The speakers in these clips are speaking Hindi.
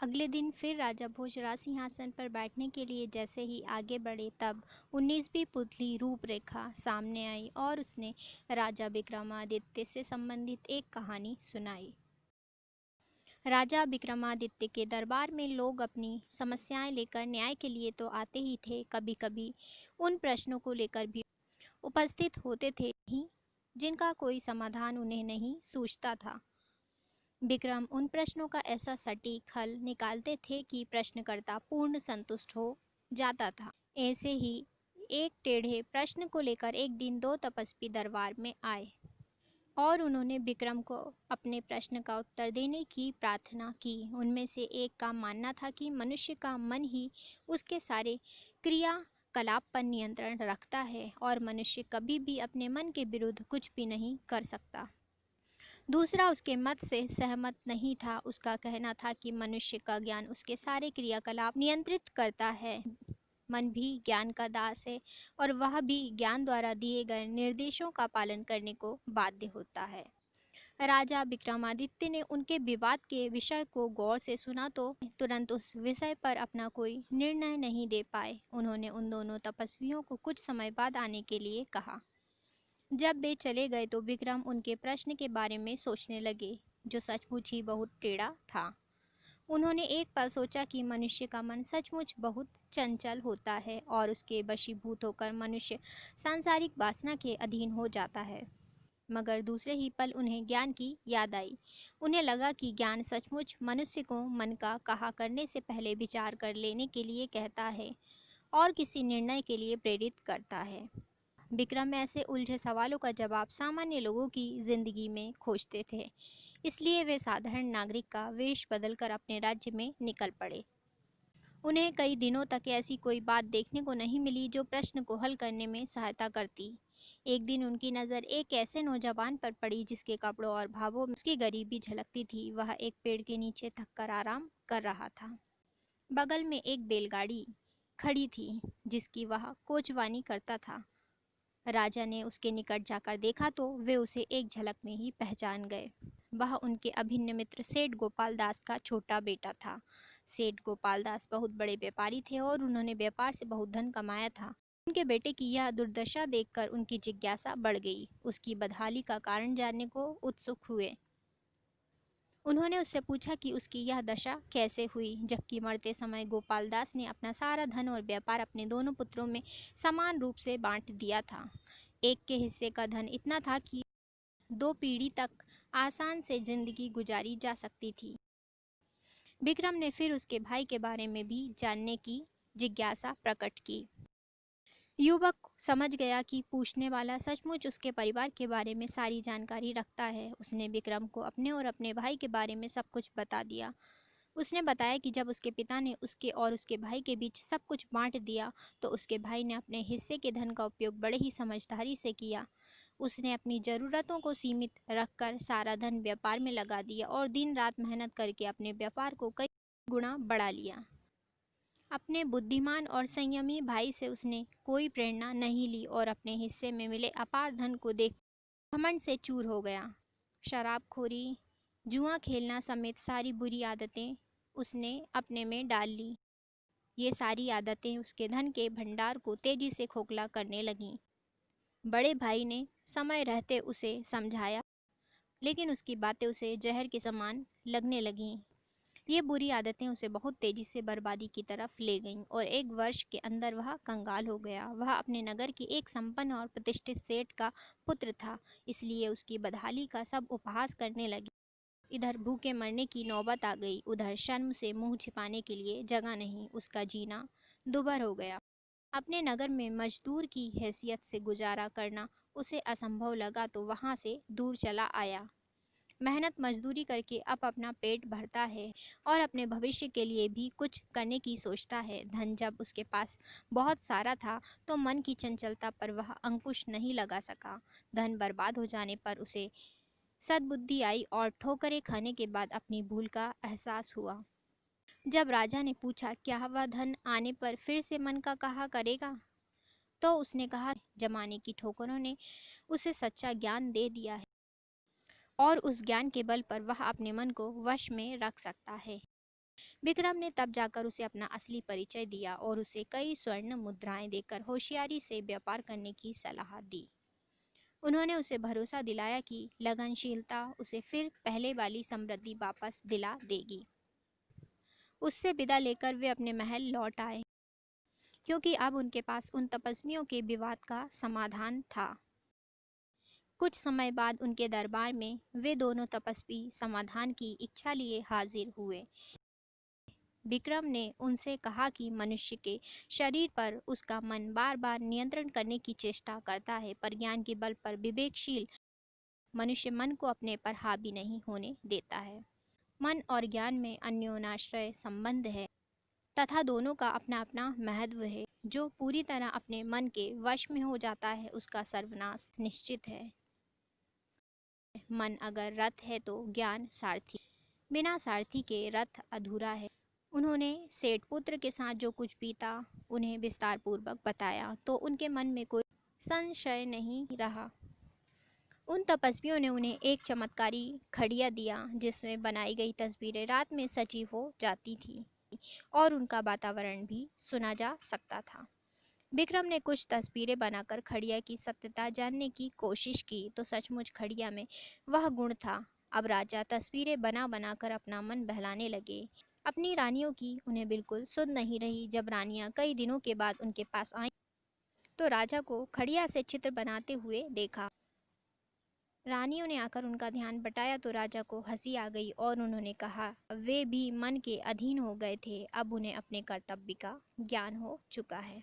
अगले दिन फिर राजा भोजराज सिंहासन पर बैठने के लिए जैसे ही आगे बढ़े तब 19वीं पुतली रूपरेखा सामने आई और उसने राजा विक्रमादित्य से संबंधित एक कहानी सुनाई। राजा विक्रमादित्य के दरबार में लोग अपनी समस्याएं लेकर न्याय के लिए तो आते ही थे, कभी कभी उन प्रश्नों को लेकर भी उपस्थित होते थे ही जिनका कोई समाधान उन्हें नहीं सूझता था। विक्रम उन प्रश्नों का ऐसा सटीक हल निकालते थे कि प्रश्नकर्ता पूर्ण संतुष्ट हो जाता था। ऐसे ही एक टेढ़े प्रश्न को लेकर एक दिन दो तपस्वी दरबार में आए और उन्होंने विक्रम को अपने प्रश्न का उत्तर देने की प्रार्थना की। उनमें से एक का मानना था कि मनुष्य का मन ही उसके सारे क्रियाकलाप पर नियंत्रण रखता है और मनुष्य कभी भी अपने मन के विरुद्ध कुछ भी नहीं कर सकता। दूसरा उसके मत से सहमत नहीं था। उसका कहना था कि मनुष्य का ज्ञान उसके सारे क्रियाकलाप नियंत्रित करता है। मन भी ज्ञान का दास है और वह भी ज्ञान द्वारा दिए गए निर्देशों का पालन करने को बाध्य होता है। राजा विक्रमादित्य ने उनके विवाद के विषय को गौर से सुना तो तुरंत उस विषय पर अपना कोई निर्णय नहीं दे पाए। उन्होंने उन दोनों तपस्वियों को कुछ समय बाद आने के लिए कहा। जब वे चले गए तो विक्रम उनके प्रश्न के बारे में सोचने लगे, जो सचमुच ही बहुत टेढ़ा था। उन्होंने एक पल सोचा कि मनुष्य का मन सचमुच बहुत चंचल होता है और उसके वशीभूत होकर मनुष्य सांसारिक वासना के अधीन हो जाता है। मगर दूसरे ही पल उन्हें ज्ञान की याद आई। उन्हें लगा कि ज्ञान सचमुच मनुष्य को मन का कहा करने से पहले विचार कर लेने के लिए कहता है और किसी निर्णय के लिए प्रेरित करता है। विक्रम ऐसे उलझे सवालों का जवाब सामान्य लोगों की जिंदगी में खोजते थे, इसलिए वे साधारण नागरिक का वेश बदलकर अपने राज्य में निकल पड़े। उन्हें कई दिनों तक ऐसी कोई बात देखने को नहीं मिली जो प्रश्न को हल करने में सहायता करती। एक दिन उनकी नज़र एक ऐसे नौजवान पर पड़ी जिसके कपड़ों और भावों में उसकी गरीबी झलकती थी। वह एक पेड़ के नीचे थककर आराम कर रहा था। बगल में एक बैलगाड़ी खड़ी थी जिसकी वह कोचवानी करता था। राजा ने उसके निकट जाकर देखा तो वे उसे एक झलक में ही पहचान गए। वह उनके अभिन्न मित्र सेठ गोपाल दास का छोटा बेटा था। सेठ गोपाल दास बहुत बड़े व्यापारी थे और उन्होंने व्यापार से बहुत धन कमाया था। उनके बेटे की यह दुर्दशा देखकर उनकी जिज्ञासा बढ़ गई। उसकी बदहाली का कारण जानने को उत्सुक हुए। उन्होंने उससे पूछा कि उसकी यह दशा कैसे हुई, जबकि मरते समय गोपाल दास ने अपना सारा धन और व्यापार अपने दोनों पुत्रों में समान रूप से बांट दिया था। एक के हिस्से का धन इतना था कि 2 पीढ़ी तक आसान से जिंदगी गुजारी जा सकती थी। विक्रम ने फिर उसके भाई के बारे में भी जानने की जिज्ञासा प्रकट की। युवक समझ गया कि पूछने वाला सचमुच उसके परिवार के बारे में सारी जानकारी रखता है। उसने विक्रम को अपने और अपने भाई के बारे में सब कुछ बता दिया। उसने बताया कि जब उसके पिता ने उसके और उसके भाई के बीच सब कुछ बांट दिया तो उसके भाई ने अपने हिस्से के धन का उपयोग बड़े ही समझदारी से किया। उसने अपनी ज़रूरतों को सीमित रखकर सारा धन व्यापार में लगा दिया और दिन रात मेहनत करके अपने व्यापार को कई गुना बढ़ा लिया। अपने बुद्धिमान और संयमी भाई से उसने कोई प्रेरणा नहीं ली और अपने हिस्से में मिले अपार धन को देख घमंड से चूर हो गया। शराबखोरी, जुआ खेलना समेत सारी बुरी आदतें उसने अपने में डाल ली। ये सारी आदतें उसके धन के भंडार को तेजी से खोखला करने लगीं। बड़े भाई ने समय रहते उसे समझाया, लेकिन उसकी बातें उसे जहर के समान लगने लगीं। ये बुरी आदतें उसे बहुत तेजी से बर्बादी की तरफ ले गईं और एक वर्ष के अंदर वह कंगाल हो गया। वह अपने नगर की एक संपन्न और प्रतिष्ठित सेठ का पुत्र था, इसलिए उसकी बदहाली का सब उपहास करने लगे। इधर भूखे मरने की नौबत आ गई, उधर शर्म से मुंह छिपाने के लिए जगह नहीं। उसका जीना दुभर हो गया। अपने नगर में मजदूर की हैसियत से गुजारा करना उसे असंभव लगा तो वहाँ से दूर चला आया। मेहनत मजदूरी करके अब अपना पेट भरता है और अपने भविष्य के लिए भी कुछ करने की सोचता है। धन जब उसके पास बहुत सारा था तो मन की चंचलता पर वह अंकुश नहीं लगा सका। धन बर्बाद हो जाने पर उसे सद्बुद्धि आई और ठोकरें खाने के बाद अपनी भूल का एहसास हुआ। जब राजा ने पूछा क्या वह धन आने पर फिर से मन का कहा करेगा, तो उसने कहा जमाने की ठोकरों ने उसे सच्चा ज्ञान दे दिया है और उस ज्ञान के बल पर वह अपने मन को वश में रख सकता है। विक्रम ने तब जाकर उसे अपना असली परिचय दिया और उसे कई स्वर्ण मुद्राएं देकर होशियारी से व्यापार करने की सलाह दी। उन्होंने उसे भरोसा दिलाया कि लगनशीलता उसे फिर पहले वाली समृद्धि वापस दिला देगी। उससे विदा लेकर वे अपने महल लौट आए, क्योंकि अब उनके पास उन तपस्वियों के विवाद का समाधान था। कुछ समय बाद उनके दरबार में वे दोनों तपस्वी समाधान की इच्छा लिए हाजिर हुए। विक्रम ने उनसे कहा कि मनुष्य के शरीर पर उसका मन बार बार नियंत्रण करने की चेष्टा करता है, पर ज्ञान के बल पर विवेकशील मनुष्य मन को अपने पर हावी नहीं होने देता है। मन और ज्ञान में अन्योनाश्रय संबंध है तथा दोनों का अपना अपना महत्व है। जो पूरी तरह अपने मन के वश में हो जाता है उसका सर्वनाश निश्चित है। मन अगर रथ है तो ज्ञान सारथी, बिना सारथी के रथ अधूरा है। उन्होंने सेठ पुत्र के साथ जो कुछ बीता उन्हें विस्तार पूर्वक बताया तो उनके मन में कोई संशय नहीं रहा। उन तपस्वियों ने उन्हें एक चमत्कारी खड़िया दिया जिसमें बनाई गई तस्वीरें रात में सजीव हो जाती थी और उनका वातावरण भी सुना जा सकता था। विक्रम ने कुछ तस्वीरें बनाकर खड़िया की सत्यता जानने की कोशिश की तो सचमुच खड़िया में वह गुण था। अब राजा तस्वीरें बना बना कर अपना मन बहलाने लगे। अपनी रानियों की उन्हें बिल्कुल सुध नहीं रही। जब रानियां कई दिनों के बाद उनके पास आईं तो राजा को खड़िया से चित्र बनाते हुए देखा। रानियों ने आकर उनका ध्यान बटाया तो राजा को हंसी आ गई और उन्होंने कहा वे भी मन के अधीन हो गए थे, अब उन्हें अपने कर्तव्य का ज्ञान हो चुका है।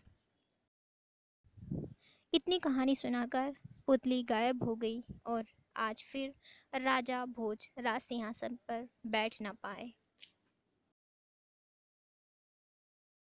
इतनी कहानी सुनाकर पुतली गायब हो गई और आज फिर राजा भोज राज सिंहासन पर बैठ न पाए।